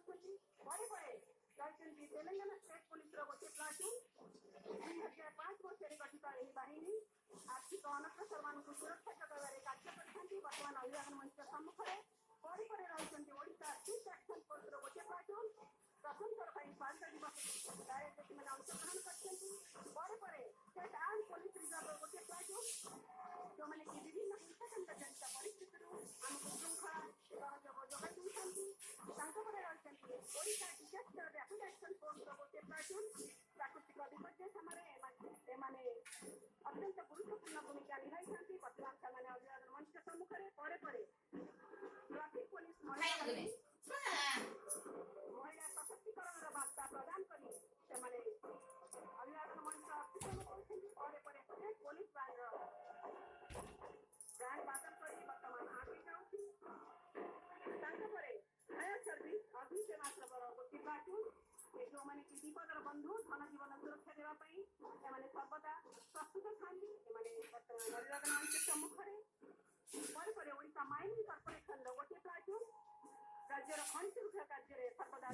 ଅଛନ୍ତି। ପରେ ପରେ ରହିଛନ୍ତି ତେଲେଙ୍ଗାନା ଷ୍ଟେଟ୍ ପୋଲିସର ଗୋଟିଏ ପ୍ଲାଟୁନ୍। 2005 ମସିହାରେ ଗଠିତ ଏହି ବାହିନୀ ଆର୍ଥିକ ଅନଗ୍ରସରମାନଙ୍କୁ ସୁରକ୍ଷା ଯୋଗାଇବାରେ କାର୍ଯ୍ୟ କରିଥାନ୍ତି। ବର୍ତ୍ତମାନ ଅଭିଭାବକ ମଞ୍ଚ ସମ୍ମୁଖରେ ପରେ ପରେ ରହିଛନ୍ତି ଓଡ଼ିଶା ସିଫ୍ଟ ଆକ୍ସନ ଫୋର୍ସର ଗୋଟିଏ ପ୍ଲାଟୁନ୍। ପ୍ରଥମ ଥର ପାଇଁ ସ୍ୱାଧୀନତା ଦିବସ ସେମାନେ ଅଂଶଗ୍ରହଣ କରିଛନ୍ତି। ପରେ ପରେ ଷ୍ଟେଟ୍ ଆର୍ମ ପୋଲିସ ରିଜର୍ଭର ଗୋଟିଏ ପ୍ଲାଟୁନ୍, ଯେଉଁମାନେ କି ବିଭିନ୍ନ ହିଂସାକାଣ୍ଡ ଜନିତ ପରିସ୍ଥିତିରୁ ଆମକୁ ଶୃଙ୍ଖଳା ସହଯୋଗ ଯୋଗାଇ ଦେଇଥାନ୍ତି। ତାଙ୍କ ପରେ ରହିଛନ୍ତି ଓଡ଼ିଶା ଡିଜାଷ୍ଟର ରାପିଡ୍ ଆକ୍ସନ ଫୋର୍ସର ଗୋଟିଏ ପ୍ଲାଟୁନ୍। ପ୍ରାକୃତିକ ବିପର୍ଯ୍ୟୟ ସମୟରେ ଏମାନେ ଅତ୍ୟନ୍ତ ଗୁରୁତ୍ୱପୂର୍ଣ୍ଣ ଭୂମିକା ନିଭାଇଥାନ୍ତି। ବର୍ତ୍ତମାନ ସେମାନେ ଅଭିବାଦନ ମଞ୍ଚ ସମ୍ମୁଖରେ ପରେ ପରେ ଟ୍ରାଫିକ୍ ପୋଲିସ ମହିଳା ସଶକ୍ତିକରଣର ବାର୍ତ୍ତା ପ୍ରଦାନ କରି ସେମାନେ ଅଭିବାଦନ ମଞ୍ଚ ଅତିକ୍ରମ କରୁଛନ୍ତି। ପରେ ପରେ ଷ୍ଟେଟ୍ ପୋଲିସ ବ୍ୟାଣ୍ଡର ବ୍ୟାଣ୍ଡ ବାଦନ କରି ବର୍ତ୍ତମାନ ଆଗେଇ ଯାଉଛି। ତାଙ୍କ ପରେ ଫାୟାର ସର୍ଭିସ ଅଗ୍ନିଶମ ଗୋଟିଏ ପ୍ଲାଟୁନ୍, ଯେଉଁମାନେ କି ବିପଦର ବନ୍ଧୁ ଧନ ଜୀବନ ସୁରକ୍ଷା ଦେବା ପାଇଁ ସେମାନେ ସର୍ବଦା ପ୍ରସ୍ତୁତ ଥାନ୍ତି। ଏମାନେ ବର୍ତ୍ତମାନ ଅଭିବାଦନ ମଞ୍ଚ ସମ୍ମୁଖରେ ପରେ ପରେ ଓଡ଼ିଶା ମାଇନିଂ କର୍ପୋରେସନର ଗୋଟିଏ ପ୍ଲାଟୁନ୍ ରାଜ୍ୟର ଖଣି ସୁରକ୍ଷା କାର୍ଯ୍ୟରେ ସର୍ବଦା